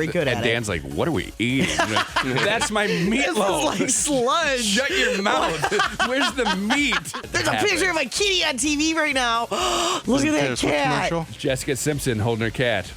very good at And Dan's like, what are we eating? I'm like, that's my meatloaf. This is like sludge. Shut your mouth. Where's the meat? There's a picture of my kitty on TV right now. Look at that cat. Jessica Simpson holding her cat.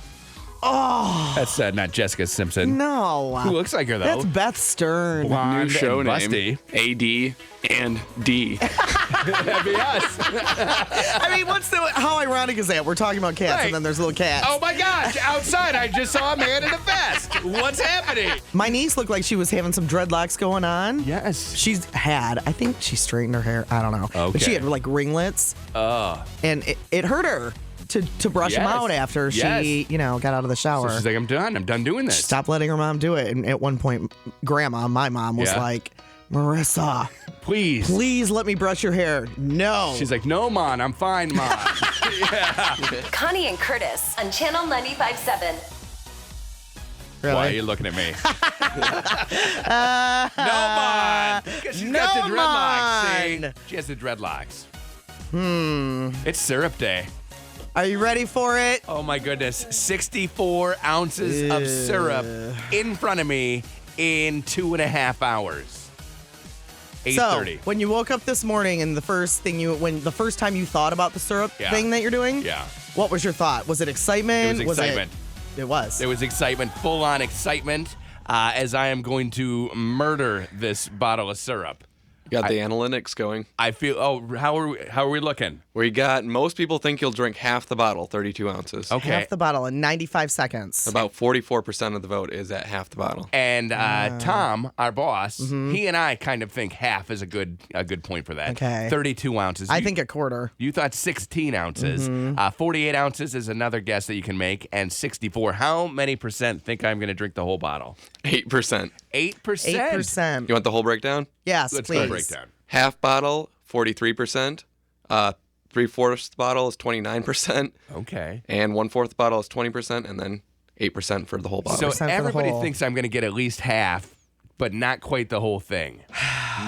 Oh. That's not Jessica Simpson. No. Who looks like her, though? That's Beth Stern. Blonde New show and busty. name. A-D and D. That'd be us. I mean, how ironic is that? We're talking about cats, Right. and then there's little cats. Oh, my gosh. Outside, I just saw a man in a vest. What's happening? My niece looked like she was having some dreadlocks going on. Yes. I think she straightened her hair. I don't know. Okay. But she had like ringlets. And it hurt her to brush them Yes. out after she, got out of the shower. So she's like, I'm done. I'm done doing this. Stop letting her mom do it. And at one point, my mom, was Yeah. like, Marissa, please let me brush your hair. No. She's like, no, Mom. I'm fine, Mom. Yeah. Connie and Curtis on Channel 95.7. Really? Why are you looking at me? No, Mom. Because she's got the No, dreadlocks. Mon. See? She has the dreadlocks. It's syrup day. Are you ready for it? Oh, my goodness. 64 ounces of syrup in front of me in 2.5 hours. 8:30. So, when you woke up this morning and the first time you thought about the syrup thing that you're doing, Yeah. what was your thought? Was it excitement? It was excitement. It was. There was excitement, full-on excitement, as I am going to murder this bottle of syrup. Got the analytics going. I feel. Oh, how are we looking? Where you got most people think you'll drink half the bottle, 32 ounces. Okay. Half the bottle in 95 seconds. About 44% of the vote is at half the bottle. And Tom, our boss, he and I kind of think half is a good point for that. Okay. 32 ounces. I think a quarter. You thought 16 ounces. 48 ounces is another guess that you can make, and 64. How many percent think I'm going to drink the whole bottle? 8%. 8%. 8%. You want the whole breakdown? Yes, Let's please. go breakdown. Half bottle, 43%. 3/4 bottle is 29%. Okay. And 1/4 bottle is 20%. And then 8% for the whole bottle. So for the everybody whole. thinks I'm going to get at least half, but not quite the whole thing.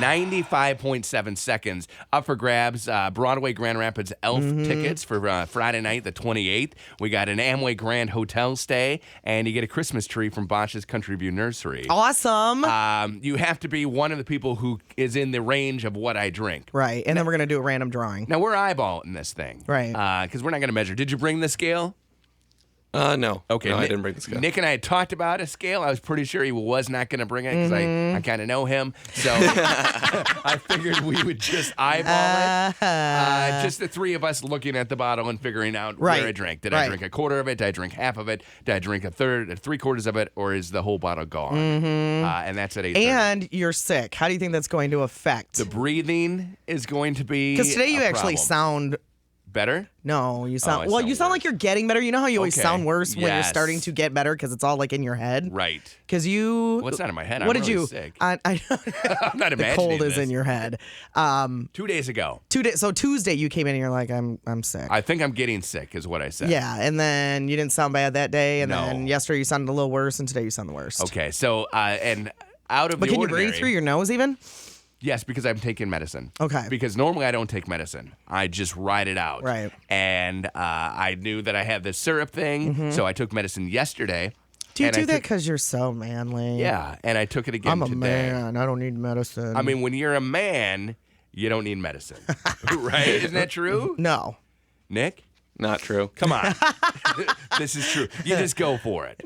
95.7 seconds. Up for grabs, Broadway Grand Rapids Elf tickets for Friday night, the 28th. We got an Amway Grand Hotel stay, and you get a Christmas tree from Bosch's Country View Nursery. Awesome. You have to be one of the people who is in the range of what I drink. Right. And then we're going to do a random drawing. Now, we're eyeballing this thing. Right. Because we're not going to measure. Did you bring the scale? No. Okay. No, I Nick- didn't bring the scale. Nick and I had talked about a scale. I was pretty sure he was not going to bring it because I kind of know him. So I figured we would just eyeball it. Just the three of us looking at the bottle and figuring out Right. where I drank. Did I drink a quarter of it? Did I drink half of it? Did I drink a third, 3/4 of it? Or is the whole bottle gone? And that's at 8:30. And you're sick. How do you think that's going to affect? The breathing is going to be Because today you a actually problem. sound. better. No, you I sound sound you sound like you're getting better. You know how you always Okay. sound worse when you're Yes. starting to get better because it's all like in your head. Right. Because you. Well, it's not in my head. What I'm did really you? sick. I I'm not the imagining cold is this. in your head. 2 days ago. So Tuesday you came in and you're like, I'm sick. I think I'm getting sick is what I said. Yeah, and then you didn't sound bad that day, and No. then yesterday you sounded a little worse, and today you sound the worst. Okay, so and out of But the can ordinary, you breathe through your nose even? Yes, because I'm taking medicine. Okay. Because normally I don't take medicine. I just ride it out. Right. And I knew that I had this syrup thing, so I took medicine yesterday. Do you and I do that took- because you're so manly? Yeah, and I took it again I'm a today. man. I don't need medicine. I mean, when you're a man, you don't need medicine, right? Isn't that true, no. Nick? Not true. Come on. This is true. You just go for it.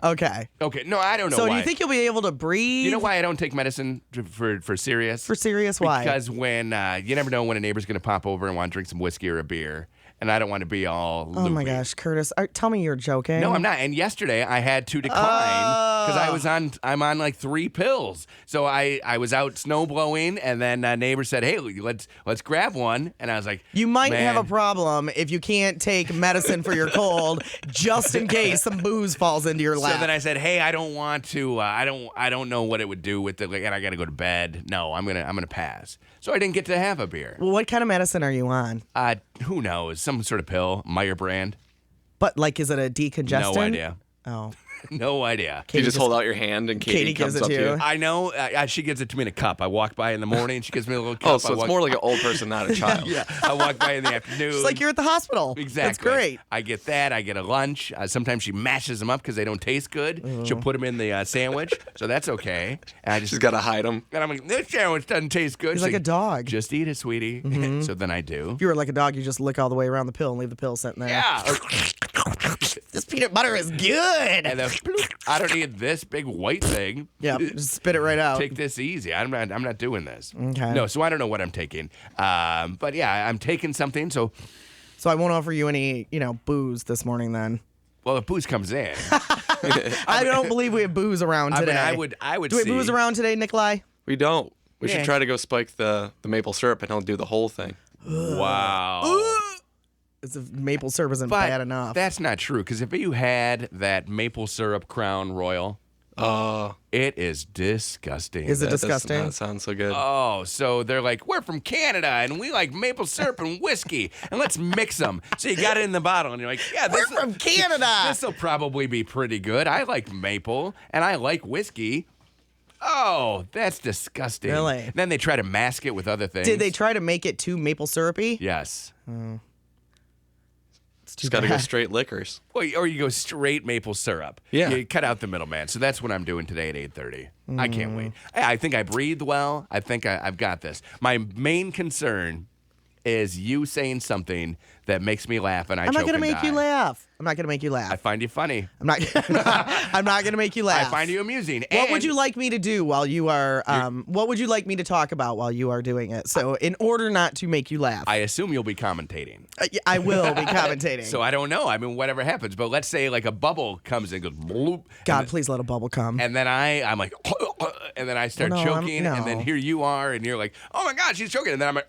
Okay. Okay. No, I don't know So why. do you think you'll be able to breathe? You know why I don't take medicine for serious? For serious? Why? Because when you never know when a neighbor's going to pop over and want to drink some whiskey or a beer, and I don't want to be all Oh my loopy. gosh, Curtis! Tell me you're joking. No, I'm not. And yesterday I had to decline because I'm on like 3 pills. So I was out snow blowing, and then a neighbor said, "Hey, let's grab one," and I was like, You might "Man." have a problem if you can't take medicine for your cold, just in case some booze falls into your lap. So then I said, "Hey, I don't want to. I don't know what it would do with it, and I got to go to bed. No, I'm gonna pass." So I didn't get to have a beer. Well, what kind of medicine are you on? Who knows? Some sort of pill, Meyer brand. But like, is it a decongestant? No idea. Oh. No idea. You just hold out your hand and Katie gives comes it up to to you. you. I know. She gives it to me in a cup. I walk by in the morning. She gives me a little cup. Oh, so it's more like an old person, not a child. Yeah. I walk by in the afternoon. It's like you're at the hospital. Exactly. That's great. I get that. I get a lunch. Sometimes she mashes them up because they don't taste good. She'll put them in the sandwich, so that's okay. And I just She's got to hide them. and I'm like, this sandwich doesn't taste good. He's She's like a dog. Just eat it, sweetie. So then I do. If you were like a dog, you just lick all the way around the pill and leave the pill sitting there. Yeah. This peanut butter is good. And then I don't need this big white thing. Yeah, just spit it right out. Take this easy. I'm not doing this. Okay. No, so I don't know what I'm taking. But yeah, I'm taking something. So, So I won't offer you any, booze this morning then. well, if booze comes in, I don't believe we have booze around I mean, today. I would. Do we have see. booze around today, Nikolai? We don't. We Yeah. should try to go spike the maple syrup and he'll do the whole thing. Wow. It's if maple syrup isn't But bad enough. that's not true, because if you had that maple syrup Crown Royal, it is disgusting. Is it That does disgusting? not sound so good. Oh, so they're like, we're from Canada and we like maple syrup and whiskey, and let's mix them. So you got it in the bottle, and you're like, yeah, We're from Canada. This will probably be pretty good. I like maple and I like whiskey. Oh, that's disgusting. Really? Then they try to mask it with other things. Did they try to make it too maple syrupy? Yes. It's too Just got to go bad. straight liquors. Well, or you go straight maple syrup. Yeah. You cut out the middleman. So that's what I'm doing today at 8:30. I can't wait. I think I breathed well. I think I've got this. My main concern is you saying something that makes me laugh and I I'm not choke gonna and make you die. laugh. I'm not gonna make you laugh. I find you funny. I'm not. I'm not gonna make you laugh. I find you amusing. What would And you like me to do while you are? What would you like me to talk about while you are doing it? So, in order not to make you laugh, I assume you'll be commentating. I will be commentating. So I don't know. I mean, whatever happens. But let's say like a bubble comes in, goes bloop. God, please let a bubble come. And then I'm like, and then I start No, choking, no. and then here you are, and you're like, oh my God, she's choking, and then I'm like,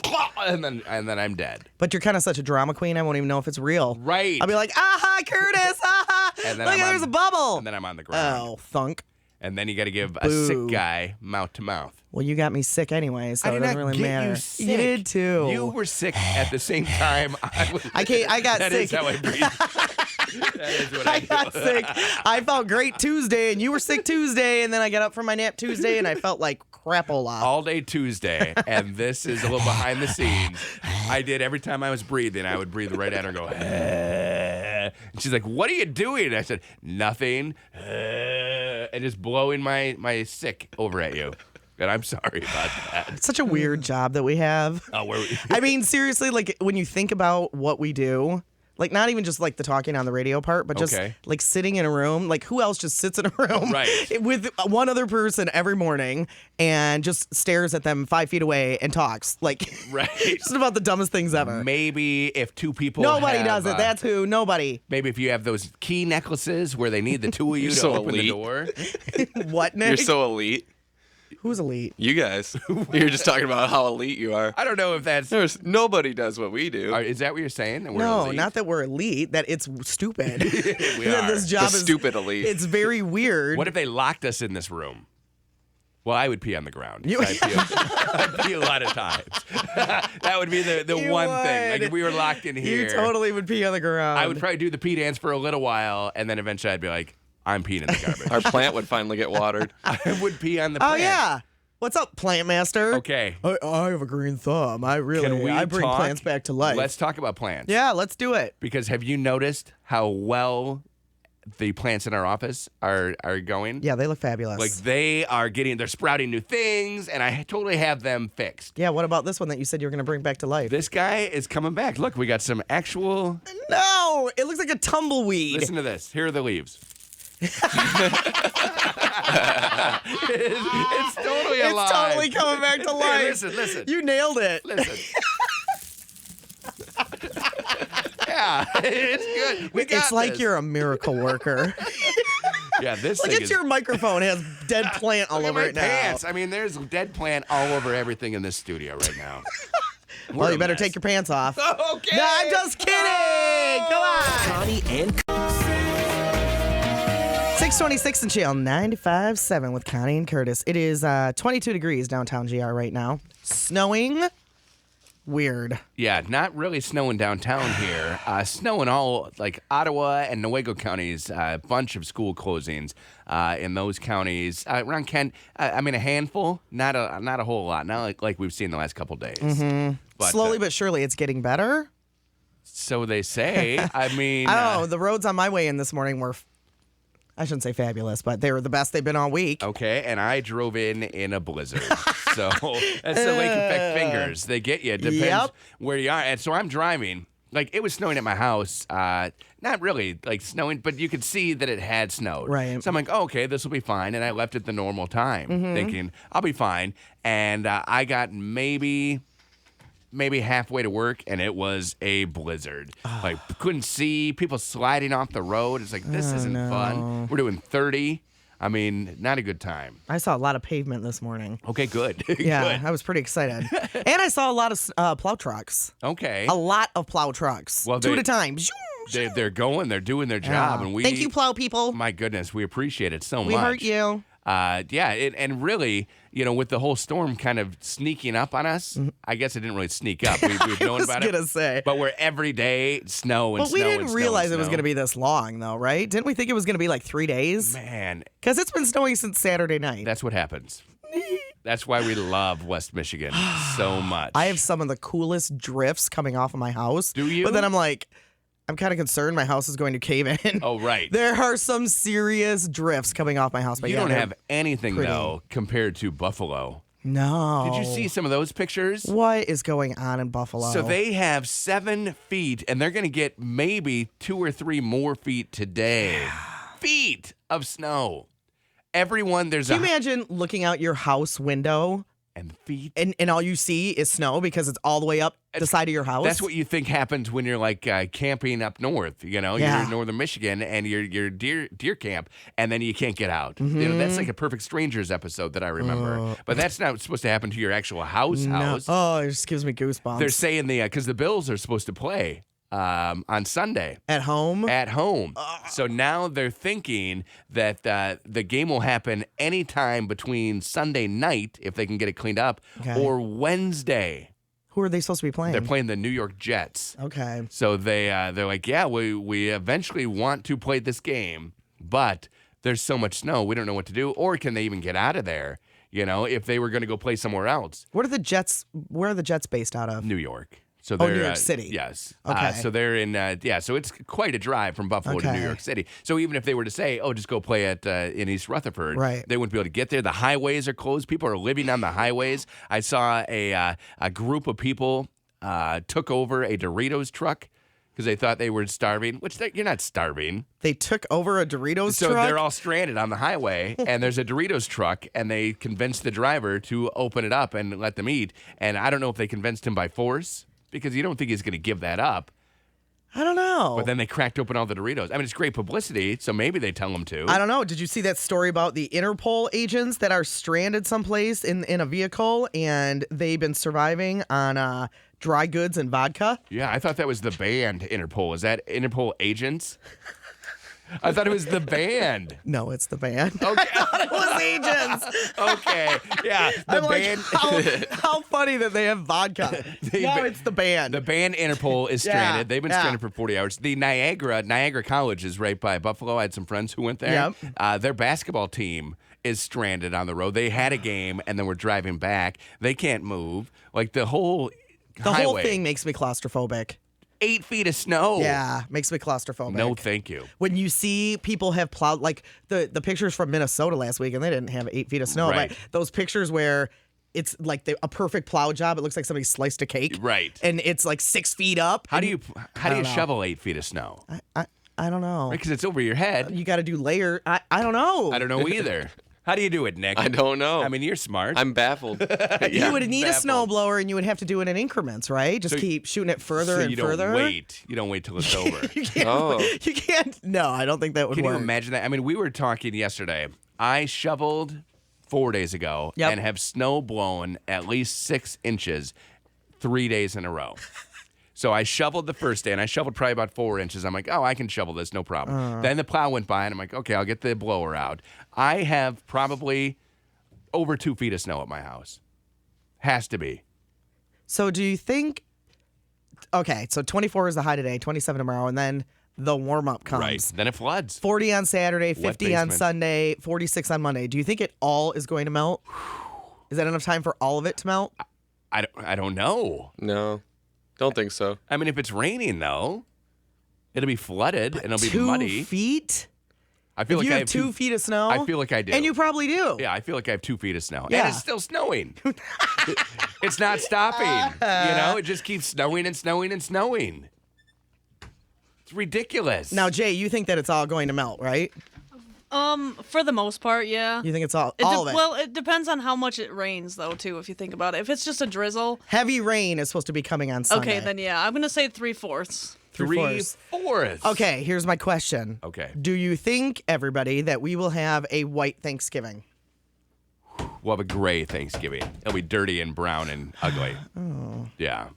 and then I'm dead. But you're kind of such a drama queen. I won't even know if it's real. Right. I'll be like, aha, Curtis, aha. And then Look, I'm there's on- a bubble. And then I'm on the ground. Oh, thunk. And then you got to give a Boo. sick guy mouth to mouth. Well, you got me sick anyway, so I it did doesn't not really get matter. you sick. You did too. You were sick at the same time. I got That sick. is how I breathe. That is what I do. got sick. I felt great Tuesday, and you were sick Tuesday, and then I got up from my nap Tuesday, and I felt like crapola. All day Tuesday, and this is a little behind the scenes. I did every time I was breathing, I would breathe right at her and go, and she's like, what are you doing? And I said, nothing, and just blowing my sick over at you. And I'm sorry about that. It's such a weird job that we have. Oh, where we? I mean, seriously, like when you think about what we do, like not even just like the talking on the radio part, but just Okay. like sitting in a room. Like who else just sits in a room Right. with one other person every morning and just stares at them 5 feet away and talks like Right. just about the dumbest things ever. Maybe if two people Nobody have, does it. That's who. Nobody. maybe if you have those key necklaces where they need the two of you to so open elite. the door. What, Nick? You're so elite. Who's elite? You guys. You're just talking about how elite you are. I don't know if that's. There's nobody does what we do. Is that what you're saying? That we're No, elite? not that we're elite. That it's stupid. We That are. this job The is stupid elite. It's very weird. What if they locked us in this room? Well, I would pee on the ground. You- I'd pee a lot of times. That would be the You one thing. Like would. if we were locked in here, You totally would pee on the ground. I would probably do the pee dance for a little while, and then eventually I'd be like, I'm peeing in the garbage. Our plant would finally get watered. I would pee on the Oh plant. yeah. What's up, plant master? Okay. I have a green thumb. I bring talk? plants back to life. Let's talk about plants. Yeah, let's do it. Because have you noticed how well the plants in our office are going? Yeah, they look fabulous. Like they're sprouting new things, and I totally have them fixed. yeah, what about this one that you said you were going to bring back to life? This guy is coming back. Look, we got some actual. No, it looks like a tumbleweed. Listen to this. Here are the leaves. It's totally alive. It's totally coming back to life. Here, listen. You nailed it. Listen. Yeah, it's good. We got It's like this. you're a miracle worker. Yeah, this Look thing at is. your microphone. It has dead plant all Look at over my it now. pants. I mean, there's dead plant all over everything in this studio right now. Well, you better take your pants off. Okay. No, I'm just kidding. Come on. Connie and 626 and Chill 95.7 with Connie and Curtis. It is 22 degrees downtown GR right now. Snowing Weird. Yeah, not really snowing downtown here. Snowing all like Ottawa and Newaygo counties. A bunch of school closings in those counties. Around Kent, I mean a handful, not a whole lot. Not like we've seen the last couple days. But, Slowly but surely, it's getting better. So they say. I mean, I don't know. The roads on my way in this morning were, I shouldn't say fabulous, but they were the best they've been all week. Okay, and I drove in a blizzard. So that's the lake effect fingers. They get you. It depends where you are. And so I'm driving. Like, it was snowing at my house. Not really, like, snowing, but you could see that it had snowed. Right. So I'm like, oh, okay, this will be fine. And I left at the normal time, thinking, I'll be fine. And I got maybe halfway to work, and it was a blizzard. Like, couldn't see, people sliding off the road. It's like, this isn't fun. We're doing 30. I mean, not a good time. I saw a lot of pavement this morning. Okay, good. Yeah, Good. I was pretty excited. And I saw a lot of plow trucks. Okay. A lot of plow trucks. Well, two they- at a time. They're going, they're doing their job. And we Thank you, plow people. My goodness, we appreciate it so much. We heard you. Yeah, and really, with the whole storm kind of sneaking up on us, I guess it didn't really sneak up. We've known about it. I was gonna say. But we're every day snow and But snow we and didn't snow realize and it was snow. going to be this long, though, right? Didn't we think it was going to be like 3 days? Man, Because it's been snowing since Saturday night. that's what happens. That's why we love West Michigan so much. I have some of the coolest drifts coming off of my house. Do you? But then I'm like, I'm kind of concerned my house is going to cave in. Oh, right. There are some serious drifts coming off my house. But You yeah, don't they're have anything, pretty. though, compared to Buffalo. No. Did you see some of those pictures? What is going on in Buffalo? So they have 7 feet, and they're going to get maybe 2 or 3 more feet today. Feet of snow. Everyone, there's Can you imagine looking out your house window and feet. and all you see is snow because it's all the way up the side of your house? That's what you think happens when you're like camping up north. You're in northern Michigan and you're deer camp, and then you can't get out. That's like a Perfect Strangers episode that I remember. But that's not supposed to happen to your actual house. Oh, it just gives me goosebumps. They're saying because the Bills are supposed to play on Sunday. At home? At home. So now they're thinking that the game will happen anytime between Sunday night, if they can get it cleaned up, or Wednesday. Who are they supposed to be playing? They're playing the New York Jets. Okay. So they're like, yeah, we eventually want to play this game, but there's so much snow, we don't know what to do. Or can they even get out of there, if they were going to go play somewhere else? Where are the Jets based out of? New York. So New they're York City. Yes. Okay. So they're in. So it's quite a drive from Buffalo to New York City. So even if they were to say, "Oh, just go play in East Rutherford," right, they wouldn't be able to get there. The highways are closed. People are living on the highways. I saw a group of people took over a Doritos truck because they thought they were starving. Which you're not starving. They took over a Doritos truck. So truck? they're all stranded on the highway, and there's a Doritos truck, and they convinced the driver to open it up and let them eat. And I don't know if they convinced him by force, because you don't think he's going to give that up. I don't know. But then they cracked open all the Doritos. I mean, it's great publicity, so maybe they tell him to. I don't know. Did you see that story about the Interpol agents that are stranded someplace in a vehicle, and they've been surviving on dry goods and vodka? Yeah, I thought that was the band Interpol. Is that Interpol agents? I thought it was the band. No, it's the band. Okay. I thought it was agents. Okay. Yeah. The I'm band. Like, how funny that they have vodka. No, it's the band. The band Interpol is stranded. Yeah, They've been stranded for 40 hours. The Niagara College is right by Buffalo. I had some friends who went there. Yep. Their basketball team is stranded on the road. They had a game and then we're driving back. They can't move. Like the whole whole thing makes me claustrophobic. 8 feet of snow. Yeah, makes me claustrophobic. No, thank you. When you see people have plowed, like the pictures from Minnesota last week, and they didn't have 8 feet of snow, Right. but those pictures where it's like a perfect plow job, it looks like somebody sliced a cake. Right. And it's like 6 feet up. How do you know. shovel 8 feet of snow? I don't know. Because it's over your head. You got to do layer. I don't know. I don't know either. How do you do it, Nick? I don't know. I mean, you're smart. I'm baffled. You would need baffled. a snowblower, and you would have to do it in increments, right? Just keep shooting it further so and you further. don't wait. You don't wait till it's over. You can't. Oh. You can't. No, I don't think that would Can work. you imagine that? I mean, we were talking yesterday. I shoveled 4 days ago and have snow blown at least 6 inches 3 days in a row. So I shoveled the first day, and I shoveled probably about 4 inches. I'm like, oh, I can shovel this, no problem. Then the plow went by, and I'm like, okay, I'll get the blower out. I have probably over 2 feet of snow at my house. Has to be. So do you think? Okay, so 24 is the high today, 27 tomorrow, and then the warm up comes. Right. Then it floods. 40 on Saturday, 50 on basement. Sunday, 46 on Monday. Do you think it all is going to melt? Is that enough time for all of it to melt? I don't know. No, don't think so. I mean, if it's raining though, it'll be flooded and it'll be 2 muddy. feet? I feel If like you I have have 2 feet of snow? I feel like I do. And you probably do. Yeah, I feel like I have 2 feet of snow. Yeah. And it's still snowing. It's not stopping. It just keeps snowing and snowing and snowing. It's ridiculous. Now, Jay, you think that it's all going to melt, right? For the most part, yeah. You think it's all of it? Well, it depends on how much it rains, though, too, if you think about it. If it's just a drizzle, Heavy rain is supposed to be coming on Sunday. okay, then yeah. I'm going to say 3/4. 3/4. Okay, here's my question. Okay. Do you think, everybody, that we will have a white Thanksgiving? We'll have a gray Thanksgiving. It'll be dirty and brown and ugly. Oh. Yeah.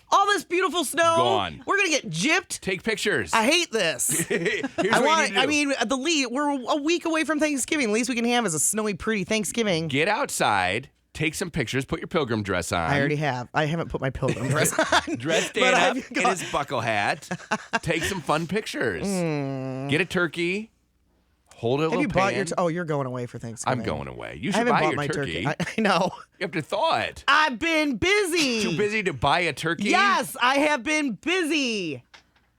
All this beautiful snow. Gone. We're going to get gypped. Take pictures. I hate this. Here's what you need to do. We're a week away from Thanksgiving. The least we can have is a snowy, pretty Thanksgiving. Get outside, take some pictures, put your pilgrim dress on. I already have. I haven't put my pilgrim dress on. Dress But Dan up I've in his buckle hat. Take some fun pictures. Get a turkey. Hold it a Have little you bought pan. your? Oh, you're going away for Thanksgiving. I'm going away. You I should haven't buy bought your my turkey. I know. You have to thaw it. I've been busy. Too busy to buy a turkey? Yes, I have been busy.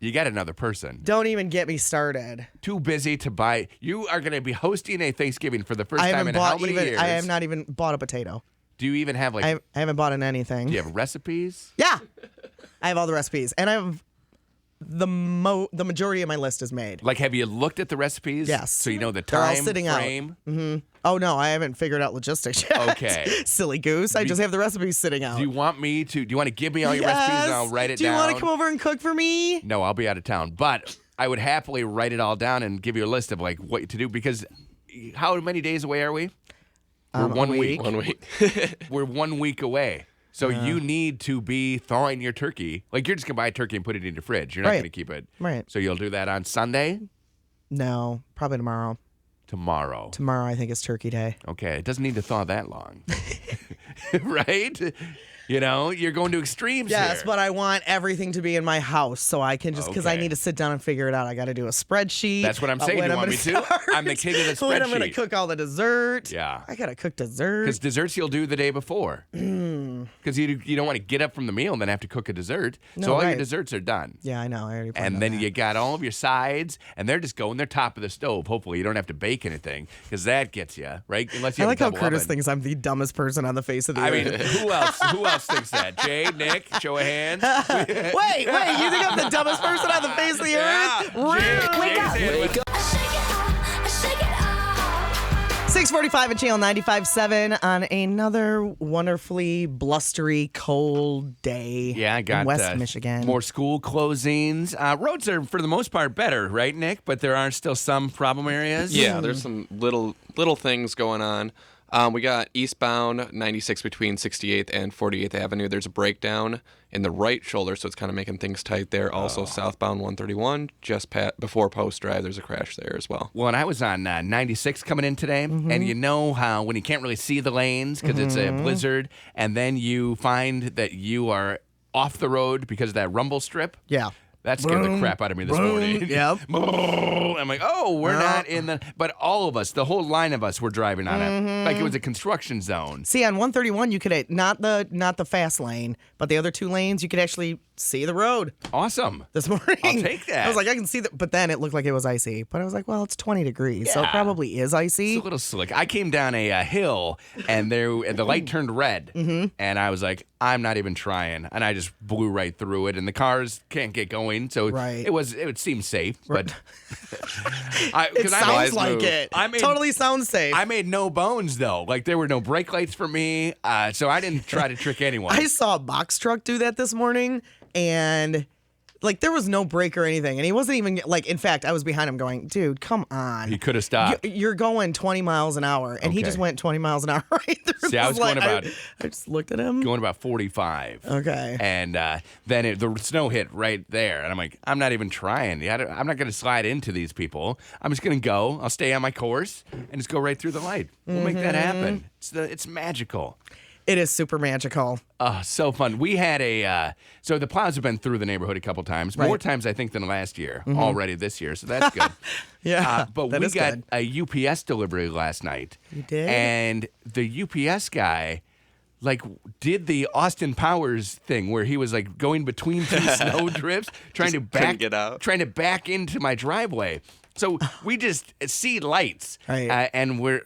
You got another person. Don't even get me started. Too busy to buy. You are going to be hosting a Thanksgiving for the first I time haven't in how bought many even. years? I have not even bought a potato. Do you even have I haven't bought in anything. do you have recipes? Yeah, I have all the recipes, and I have the majority of my list is made. Like, have you looked at the recipes? Yes. So you know the They're all time sitting out. frame? Oh no, I haven't figured out logistics yet. Okay. Silly goose. I just have the recipes sitting out. Do you want me to? Do you want to give me all your recipes and I'll write it Do you down? want to come over and cook for me? No, I'll be out of town. But I would happily write it all down and give you a list of like what to do because how many days away are we? We're A 1 week. 1 week. We're 1 week away. So you need to be thawing your turkey. Like you're just gonna buy a turkey and put it in your fridge. You're not Right. gonna keep it. Right. So you'll do that on Sunday, No, probably tomorrow. tomorrow. Tomorrow, I think, is Turkey Day. Okay, it doesn't need to thaw that long. Right? You know, you're going to extremes Yes, here. but I want everything to be in my house so I can just because I Okay. need to sit down and figure it out. I got to do a spreadsheet. That's what I'm saying. when You I'm want gonna me to? start, I'm the king of the When I'm going to spreadsheet. cook all the dessert. Yeah. I got to cook dessert. Because desserts you'll do the day before. Because you don't want to get up from the meal and then have to cook a dessert. So No, all your right. desserts are done. Yeah, I know. I already. planned And on then that. you got all of your sides, and they're just going. They're top of the stove. Hopefully, you don't have to bake anything because that gets you right. Unless you I have like a how double Curtis oven. thinks I'm the dumbest person on the face of the I earth. mean, who else? Who else thinks that? Jay, Nick, show of hands. wait, you think I'm the dumbest person on the face of the Yeah. earth? Rude. Wake up. Wake up. 6:45 at Channel 95.7 on another wonderfully blustery, cold day. Yeah, I got in West Michigan. more school closings. Roads are, for the most part, better, right, Nick? But there are still some problem areas. Yeah, there's some little things going on. We got eastbound 96 between 68th and 48th Avenue. There's a breakdown in the right shoulder, so it's kind of making things tight there. Also, southbound 131, just before Post Drive, there's a crash there as well. Well, and I was on 96 coming in today, and you know how when you can't really see the lanes because it's a blizzard, and then you find that you are off the road because of that rumble strip. Yeah. That scared the crap out of me this morning. Yep. I'm like, oh, we're not in the. But all of us, the whole line of us, were driving on it like it was a construction zone. See, on 131, you could not the fast lane, but the other two lanes, you could actually see the road Awesome. this morning. I'll take that. I was like, I can see that, but then it looked like it was icy. But I was like, well, it's 20 degrees, so it Yeah. probably is icy. It's a little slick. I came down a hill and the light turned red, and I was like, I'm not even trying, and I just blew right through it, and the cars can't get going, so Right. it would seem safe, but It sounds Wise like move. it. I made- Totally sounds safe. I made no bones though. Like there were no brake lights for me, so I didn't try to trick anyone. I saw a box truck do that this morning, and like there was no brake or anything, and he wasn't even like. In fact, I was behind him, going, "Dude, come on! He could have stopped. You're going 20 miles an hour," and he Okay. just went 20 miles an hour right through. See, I this was going light. about- I just looked at him. Going about 45. Okay. And then the snow hit right there. And I'm like, I'm not even trying. I'm not going to slide into these people. I'm just going to go. I'll stay on my course and just go right through the light. We'll make that happen. It's magical. It is super magical. Oh, so fun. We had so the plows have been through the neighborhood a couple times, more Right. times I think than last year already this year, so that's good. Yeah, But that we is got good. a UPS delivery last night. You did? And the UPS guy did the Austin Powers thing where he was like going between two snow drifts trying to get out. trying to back into my driveway. So we just see lights, Right. and we're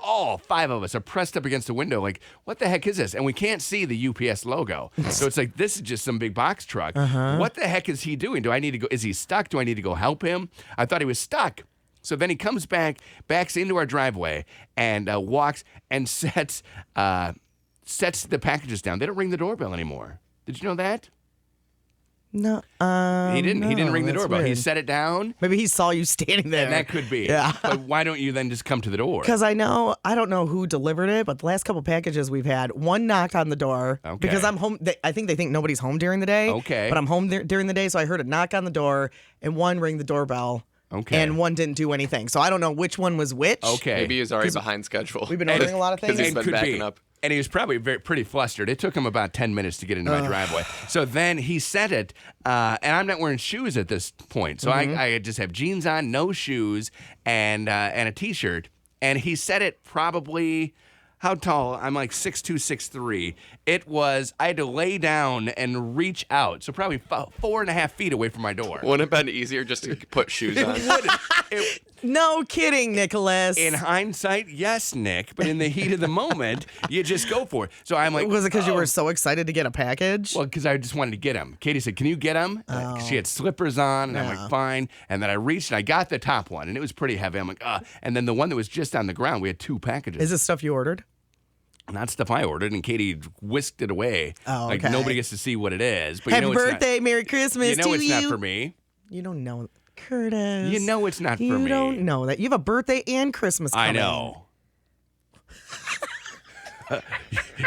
all 5 of us are pressed up against the window, like, what the heck is this? And we can't see the UPS logo, so it's like this is just some big box truck. What the heck is he doing? Do I need to go? Is he stuck? Do I need to go help him? I thought he was stuck. So then he comes backs into our driveway, and walks and sets the packages down. They don't ring the doorbell anymore. Did you know that? No, He didn't. He didn't ring the that's doorbell. He weird. set it down. Maybe he saw you standing there. And that could be. Yeah. But why don't you then just come to the door? Because I don't know who delivered it, but the last couple packages we've had, one knocked on the door Okay. because I'm home. I think they think nobody's home during the day. Okay. But I'm home during the day, so I heard a knock on the door and one ring the doorbell. Okay. And one didn't do anything. So I don't know which one was which. Okay. Maybe he was already behind schedule. We've been ordering a lot of things. Because he's And been could backing be. up. And he was probably pretty flustered. It took him about 10 minutes to get into my driveway. So then he set it, and I'm not wearing shoes at this point. So I just have jeans on, no shoes, and a T-shirt. And he set it probably, how tall? I'm like 6'2", 6'3". I had to lay down and reach out. So probably 4.5 feet away from my door. Wouldn't it have been easier just to put shoes on? No kidding, Nicholas. In hindsight, yes, Nick. But in the heat of the moment, you just go for it. So I'm like, was it because you "Oh." were so excited to get a package? Well, because I just wanted to get him. Katie said, "Can you get him?" She had slippers on, and I'm like, "Fine." And then I reached and I got the top one, and it was pretty heavy. I'm like, And then the one that was just on the ground, we had 2 packages. Is this stuff you ordered? Not stuff I ordered, and Katie whisked it away. Oh, Like okay. nobody gets to see what it is. But Happy you know birthday, it's Merry Christmas not. You know to it's you. not for me. You don't know, Curtis. You know it's not for You me. don't know that. You have a birthday and Christmas coming. I know.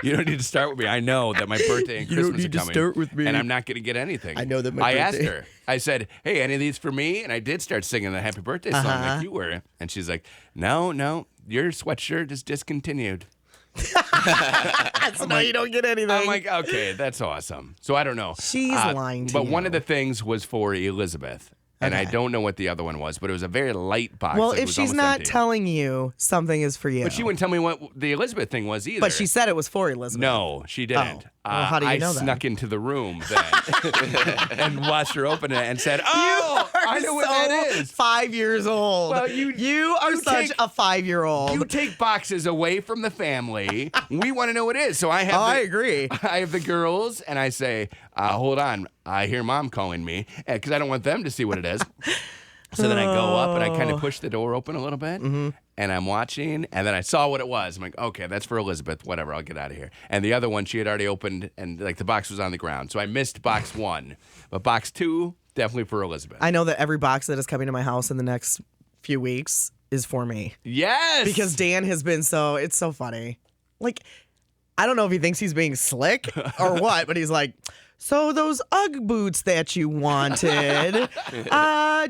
You don't need to start with me. I know that my birthday and You don't Christmas need to are coming. start with me. And I'm not going to get anything. I know that my I asked birthday- her. I said, "Hey, any of these for me?" And I did start singing the happy birthday song like you were. And she's like, "No, your sweatshirt is discontinued." So now you don't get anything. I'm like, "Okay, that's awesome." So I don't know. She's lying to But you. one of the things was for Elizabeth. And I Okay. don't know what the other one was, but it was a very light box. well, that if was she's almost not empty. telling you something is for you. But she wouldn't tell me what the Elizabeth thing was either. But she said it was for Elizabeth. No, she didn't. Oh. Well, how do you I know that? snuck into the room then and watched her open it and said, "Oh, I know what that is." 5 years old. Well, you are you such take- a 5-year-old. You take boxes away from the family. We want to know what it is. So I have. I agree. I have the girls, and I say, "Hold on, I hear Mom calling me," because I don't want them to see what it is. So then I go up and I kind of push the door open a little bit, and I'm watching, and then I saw what it was. I'm like, okay, that's for Elizabeth. Whatever, I'll get out of here. And the other one, she had already opened, and like the box was on the ground, so I missed box 1, but box 2 definitely for Elizabeth. I know that every box that is coming to my house in the next few weeks is for me. Yes, Because Dan has been it's so funny. Like, I don't know if he thinks he's being slick or what, but he's like, so those Ugg boots that you wanted,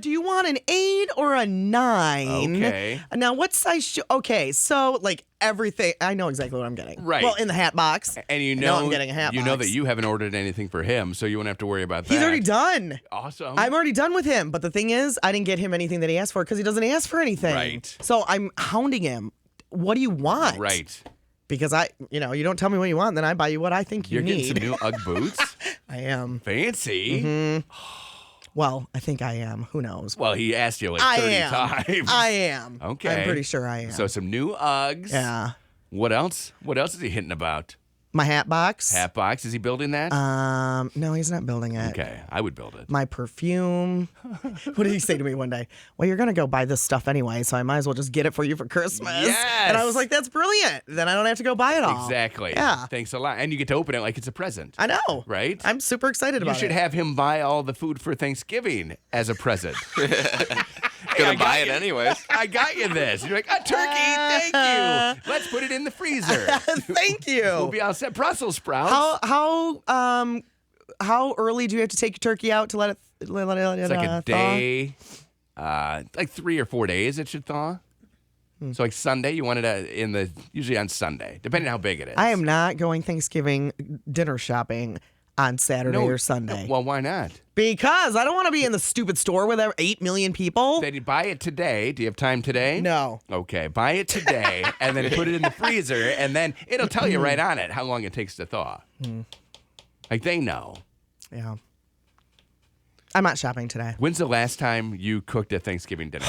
do you want an 8 or a 9? Okay. Now, what size okay, so like everything, I know exactly what I'm getting. Right. Well, in the hat box. And you I know, I'm getting a hat you box. know that you haven't ordered anything for him, so you won't have to worry about that. He's already done. Awesome. I'm already done with him. But the thing is, I didn't get him anything that he asked for because he doesn't ask for anything. Right. So I'm hounding him. What do you want? right. Because you don't tell me what you want, then I buy you what I think you You're need. getting some new Ugg boots. I am. Fancy. Well, I think I am. Who knows? Well, he asked you like I 30 am. times. I am. Okay. I'm pretty sure I am. So some new Uggs. yeah. What else? What else is he hitting about? My hat box. Hat box. Is he building that? No, he's not building it. Okay, I would build it. My perfume. What did he say to me one day? Well, you're gonna go buy this stuff anyway, so I might as well just get it for you for Christmas. Yes! And I was like, that's brilliant. Then I don't have to go buy it all. Exactly. Yeah. Thanks a lot. And you get to open it like it's a present. I know. Right? I'm super excited You about should it. have him buy all the food for Thanksgiving as a present. Gonna I buy got it you. anyways. I got you this. You're like, a turkey, thank you. Let's put it in the freezer. Thank you. We'll be all set. Brussels sprouts. How early do you have to take your turkey out to let it It's like a thaw? day, like 3 or 4 days it should thaw. So like Sunday, you wanted usually on Sunday, depending on how big it is. I am not going Thanksgiving dinner shopping on Saturday or Sunday. Well, why not? Because I don't want to be in the stupid store with 8 million people. Then you buy it today. Do you have time today? No. Okay, buy it today and then put it in the freezer, and then it'll tell you right on it how long it takes to thaw. Like they know. Yeah. I'm not shopping today. When's the last time you cooked a Thanksgiving dinner?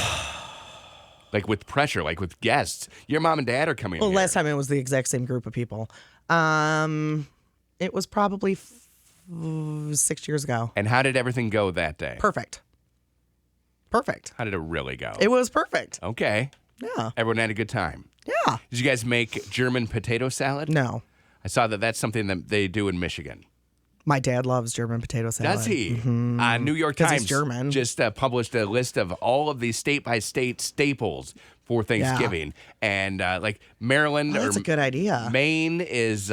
Like with pressure, like with guests. Your mom and dad are coming Well, here. last time it was the exact same group of people. It was probably 6 years ago. And how did everything go that day? Perfect. How did it really go? It was perfect. Okay. Yeah. Everyone had a good time. Yeah. Did you guys make German potato salad? No. I saw that that's something that they do in Michigan. My dad loves German potato salad. Does he? New York 'Cause Times he's German. just published a list of all of these state-by-state staples for Thanksgiving. And like Maryland That's or a good idea. Maine is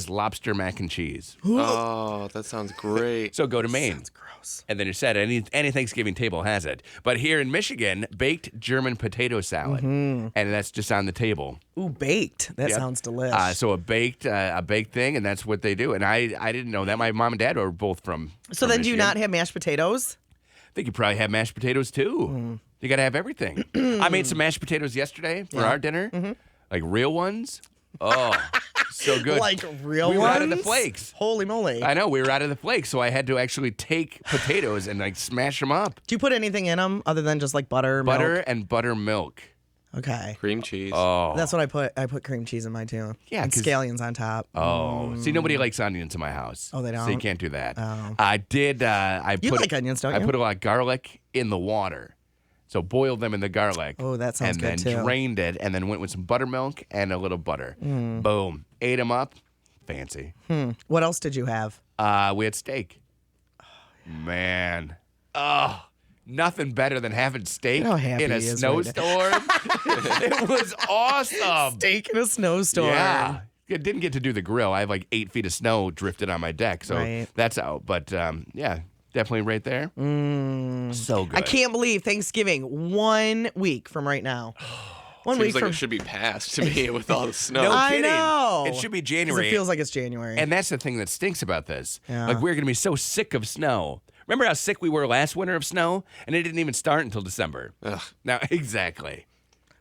lobster mac and cheese. Oh, that sounds great. So go to Maine. That's gross. And then you said any Thanksgiving table has it. But here in Michigan, baked German potato salad. And that's just on the table. Ooh, baked. That Yep. sounds delicious. So a baked thing, and that's what they do. And I didn't know that. My mom and dad are both from so then do you Michigan. not have mashed potatoes? I think you probably have mashed potatoes too. You got to have everything. I made some mashed potatoes yesterday for our dinner, like real ones. Oh, so good. Like real we ones? were out of the flakes. Holy moly. I know, we were out of the flakes, so I had to actually take potatoes and like smash them up. Do you put anything in them other than just like butter, Butter milk? and buttermilk. Okay. Cream cheese. Oh. That's what I put. I put cream cheese in mine too. Yeah, And 'cause- scallions on top. Oh, see, nobody likes onions in my house. Oh, they So you don't? can't do that. Oh. I did. I You put, like onions, don't I you? put a lot of garlic in the water, so boiled them in the garlic. Oh, that sounds and good, then too. drained it, and then went with some buttermilk and a little butter. Boom, ate them up. Fancy. What else did you have? We had steak. Man, nothing better than having steak You know how happy in a he is right now. snowstorm. It was awesome. Steak in a snowstorm. Yeah. I didn't get to do the grill. I have like 8 feet of snow drifted on my deck, so Right. that's out. But yeah, definitely right there. So good. I can't believe Thanksgiving 1 week from right now. 1 Seems week like from. it should be past to me with all the snow. No I kidding. know. It should be 'Cause January. It feels like it's January. And that's the thing that stinks about this. Yeah. Like we're gonna be so sick of snow. Remember how sick we were last winter of snow, and it didn't even start until December. Ugh. Now, exactly.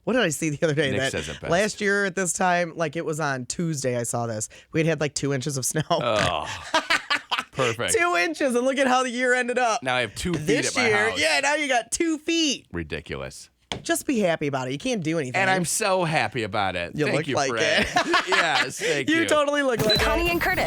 What did I see the other day? Nick that says it best. last year at this time, like it was on Tuesday, I saw this. We had like 2 inches of snow. Oh, perfect. 2 inches, and look at how the year ended up. Now I have 2 feet this at my year, house. yeah, now you got 2 feet. Ridiculous. Just be happy about it. You can't do anything. And I'm so happy about it. You Thank look you, like Fred. it. Yes, thank you. You totally look like it. Connie and Curtis.